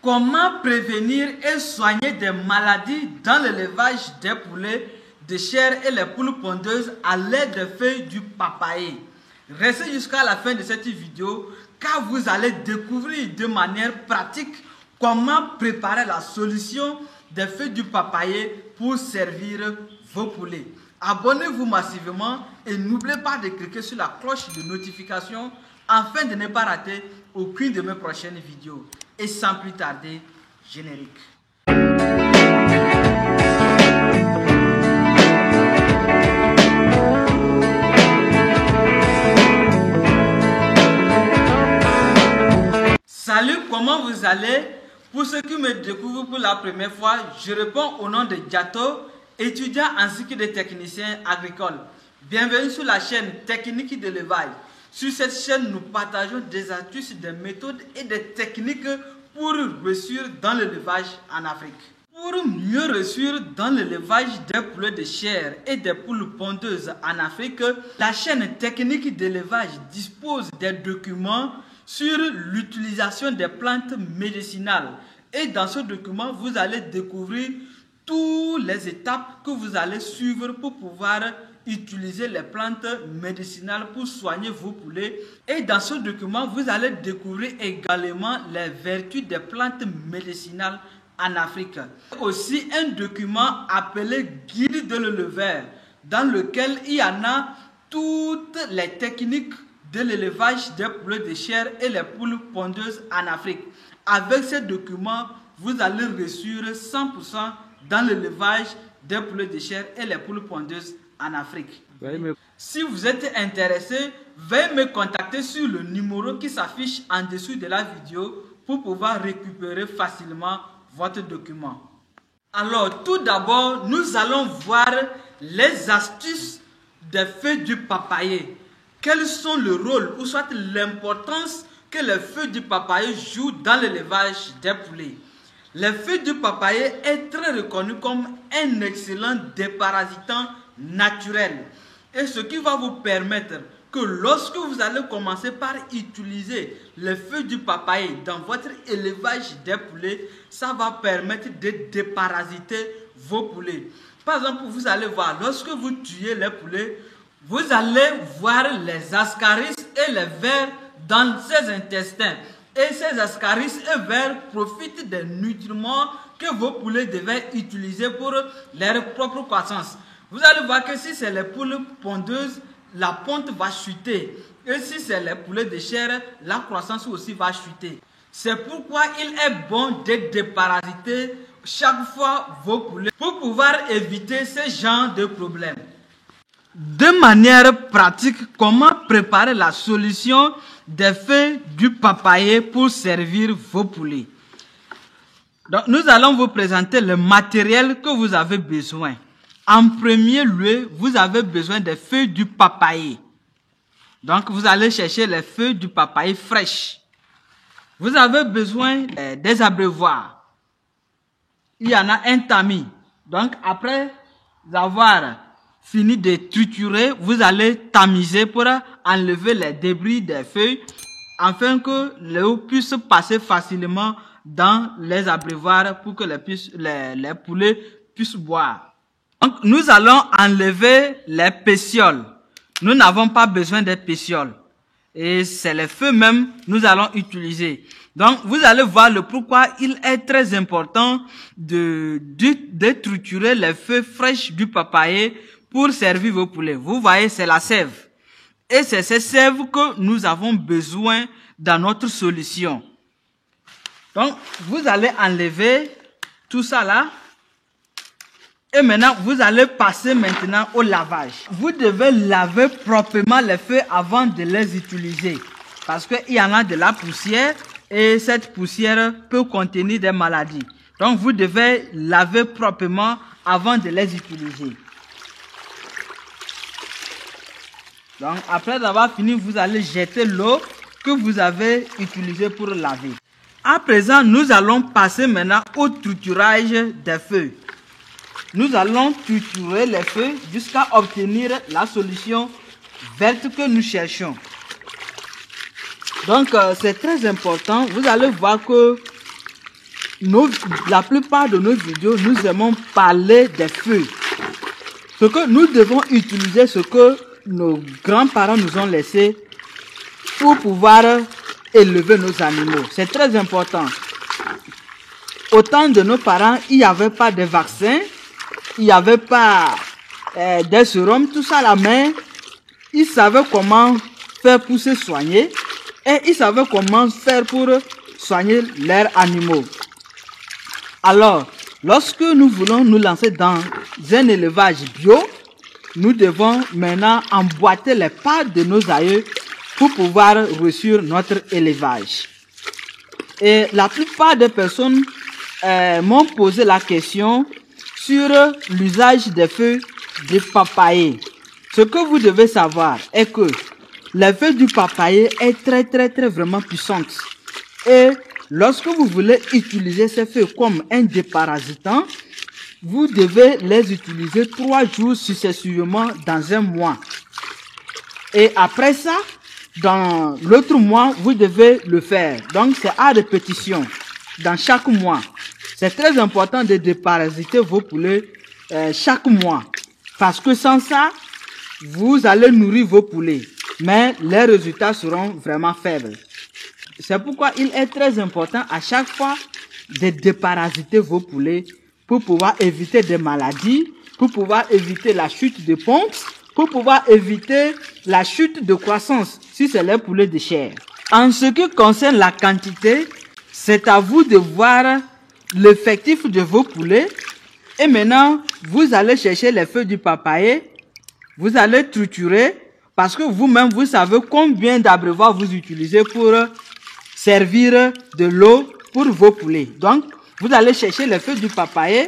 Comment prévenir et soigner des maladies dans l'élevage des poulets de chair et les poules pondeuses à l'aide des feuilles du papayer? Restez jusqu'à la fin de cette vidéo car vous allez découvrir de manière pratique comment préparer la solution des feuilles du papayer pour servir vos poulets. Abonnez-vous massivement et n'oubliez pas de cliquer sur la cloche de notification afin de ne pas rater aucune de mes prochaines vidéos. Et sans plus tarder, générique. Salut, comment vous allez? Pour ceux qui me découvrent pour la première fois, je réponds au nom de Diato, étudiant en cycle de technicien agricole. Bienvenue sur la chaîne Techniques d'élevage. Sur cette chaîne, nous partageons des astuces, des méthodes et des techniques pour réussir dans l'élevage en Afrique. Pour mieux réussir dans l'élevage des poulets de chair et des poules pondeuses en Afrique, la chaîne Techniques d'élevage dispose des documents sur l'utilisation des plantes médicinales. Et dans ce document, vous allez découvrir toutes les étapes que vous allez suivre pour pouvoir utiliser les plantes médicinales pour soigner vos poulets. Et dans ce document, vous allez découvrir également les vertus des plantes médicinales en Afrique. Aussi un document appelé Guide de l'éleveur, dans lequel il y en a toutes les techniques de l'élevage des poulets de chair et les poules pondeuses en Afrique. Avec ce document, vous allez réussir 100% dans l'élevage des poulets de chair et les poules pondeuses en Afrique. Si vous êtes intéressé, veuillez me contacter sur le numéro qui s'affiche en dessous de la vidéo pour pouvoir récupérer facilement votre document. Alors, tout d'abord, nous allons voir les astuces des feuilles du papayer. Quels sont le rôle ou soit l'importance que les feuilles du papayer jouent dans l'élevage des poulets. Les feuilles du papayer est très reconnu comme un excellent déparasitant naturel. Et ce qui va vous permettre que lorsque vous allez commencer par utiliser les feuilles du papayer dans votre élevage des poulets, ça va permettre de déparasiter vos poulets. Par exemple, vous allez voir, lorsque vous tuez les poulets, vous allez voir les ascaris et les vers dans ses intestins. Et ces ascaris et vers profitent des nutriments que vos poulets devaient utiliser pour leur propre croissance. Vous allez voir que si c'est les poules pondeuses, la ponte va chuter. Et si c'est les poulets de chair, la croissance aussi va chuter. C'est pourquoi il est bon de déparasiter chaque fois vos poulets pour pouvoir éviter ce genre de problèmes. De manière pratique, comment préparer la solution des feuilles du papayer pour servir vos poulets? Donc, nous allons vous présenter le matériel que vous avez besoin. En premier lieu, vous avez besoin des feuilles du papayer. Donc, vous allez chercher les feuilles du papayer fraîches. Vous avez besoin des abreuvoirs. Il y en a un tamis. Donc, après avoir fini de triturer, vous allez tamiser pour enlever les débris des feuilles afin que l'eau puisse passer facilement dans les abreuvoirs pour que les poulets puissent boire. Donc, nous allons enlever les pétioles. Nous n'avons pas besoin des pétioles. Et c'est les feuilles même nous allons utiliser. Donc, vous allez voir le pourquoi il est très important de triturer les feuilles fraîches du papayer pour servir vos poulets. Vous voyez, c'est la sève. Et c'est cette sève que nous avons besoin dans notre solution. Donc, vous allez enlever tout ça là. Et maintenant, vous allez passer maintenant au lavage. Vous devez laver proprement les feuilles avant de les utiliser. Parce qu'il y en a de la poussière et cette poussière peut contenir des maladies. Donc, vous devez laver proprement avant de les utiliser. Donc, après avoir fini, vous allez jeter l'eau que vous avez utilisée pour laver. À présent, nous allons passer maintenant au triturage des feuilles. Nous allons triturer les feuilles jusqu'à obtenir la solution verte que nous cherchons. Donc, c'est très important. Vous allez voir que la plupart de nos vidéos, nous aimons parler des feuilles. Ce que nous devons utiliser, ce que nos grands-parents nous ont laissé pour pouvoir élever nos animaux. C'est très important. Au temps de nos parents, il n'y avait pas de vaccins, il n'y avait pas des sérums, tout ça à la main. Ils savaient comment faire pour se soigner et ils savaient comment faire pour soigner leurs animaux. Alors, lorsque nous voulons nous lancer dans un élevage bio, nous devons maintenant emboîter les pas de nos aïeux pour pouvoir réussir notre élevage. Et la plupart des personnes m'ont posé la question sur l'usage des feuilles du papayer. Ce que vous devez savoir est que les feuilles du papayer est très vraiment puissante. Et lorsque vous voulez utiliser ces feuilles comme un déparasitant, vous devez les utiliser 3 jours successivement dans un mois. Et après ça, dans l'autre mois, vous devez le faire. Donc, c'est à répétition dans chaque mois. C'est très important de déparasiter vos poulets chaque mois. Parce que sans ça, vous allez nourrir vos poulets. Mais les résultats seront vraiment faibles. C'est pourquoi il est très important à chaque fois de déparasiter vos poulets pour pouvoir éviter des maladies, pour pouvoir éviter la chute de ponte, pour pouvoir éviter la chute de croissance si c'est les poulets de chair. En ce qui concerne la quantité, c'est à vous de voir l'effectif de vos poulets. Et maintenant, vous allez chercher les feuilles du papayer, vous allez triturer parce que vous-même, vous savez combien d'abreuvoirs vous utilisez pour servir de l'eau pour vos poulets. Donc, vous allez chercher les feuilles du papayer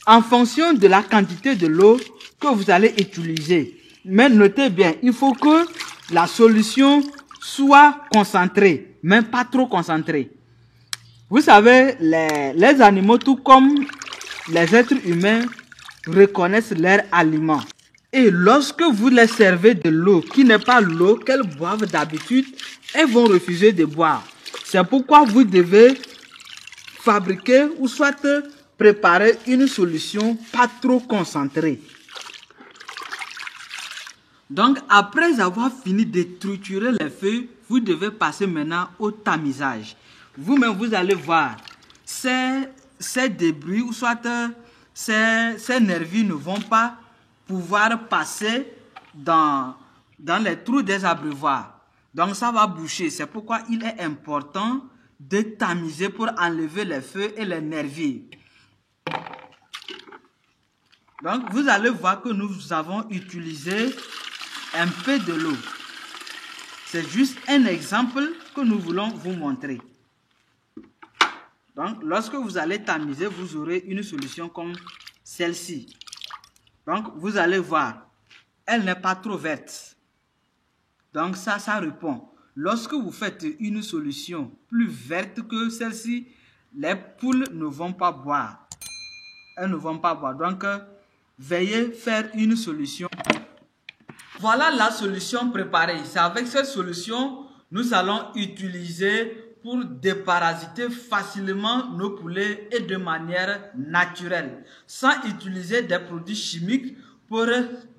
en fonction de la quantité de l'eau que vous allez utiliser. Mais notez bien, il faut que la solution soit concentrée, mais pas trop concentrée. Vous savez, les animaux, tout comme les êtres humains, reconnaissent leurs aliments. Et lorsque vous les servez de l'eau qui n'est pas l'eau qu'elles boivent d'habitude, elles vont refuser de boire. C'est pourquoi vous devez fabriquer ou soit préparer une solution pas trop concentrée. Donc, après avoir fini de triturer les feuilles, vous devez passer maintenant au tamisage. Vous-même, vous allez voir, ces débris ou soit ces nervis ne vont pas pouvoir passer dans les trous des abreuvoirs. Donc, ça va boucher. C'est pourquoi il est important de tamiser pour enlever les feuilles et les nervis. Donc, vous allez voir que nous avons utilisé un peu de l'eau. C'est juste un exemple que nous voulons vous montrer. Donc, lorsque vous allez tamiser, vous aurez une solution comme celle-ci. Donc, vous allez voir, elle n'est pas trop verte. Donc, ça répond. Lorsque vous faites une solution plus verte que celle-ci, les poules ne vont pas boire. Elles ne vont pas boire. Donc, veuillez faire une solution. Voilà la solution préparée. C'est avec cette solution, nous allons utiliser pour déparasiter facilement nos poulets et de manière naturelle, sans utiliser des produits chimiques pour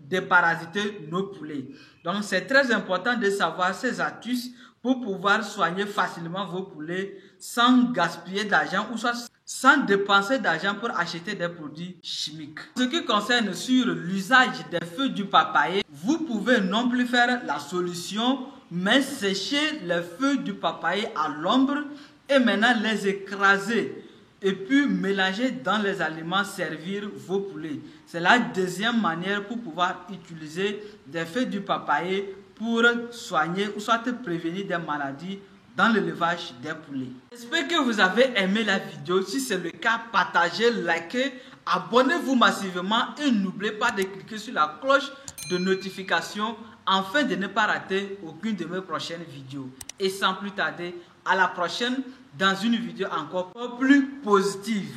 déparasiter nos poulets. Donc, c'est très important de savoir ces astuces pour pouvoir soigner facilement vos poulets sans gaspiller d'argent ou soit sans dépenser d'argent pour acheter des produits chimiques. Ce qui concerne sur l'usage des feuilles du papayer, vous pouvez non plus faire la solution, mais sécher les feuilles du papayer à l'ombre et maintenant les écraser et puis mélanger dans les aliments, servir vos poulets. C'est la deuxième manière pour pouvoir utiliser des feuilles du papayer pour soigner ou soit prévenir des maladies dans l'élevage des poulets. J'espère que vous avez aimé la vidéo. Si c'est le cas, partagez, likez, abonnez-vous massivement et n'oubliez pas de cliquer sur la cloche de notification afin de ne pas rater aucune de mes prochaines vidéos. Et sans plus tarder, à la prochaine dans une vidéo encore plus positive.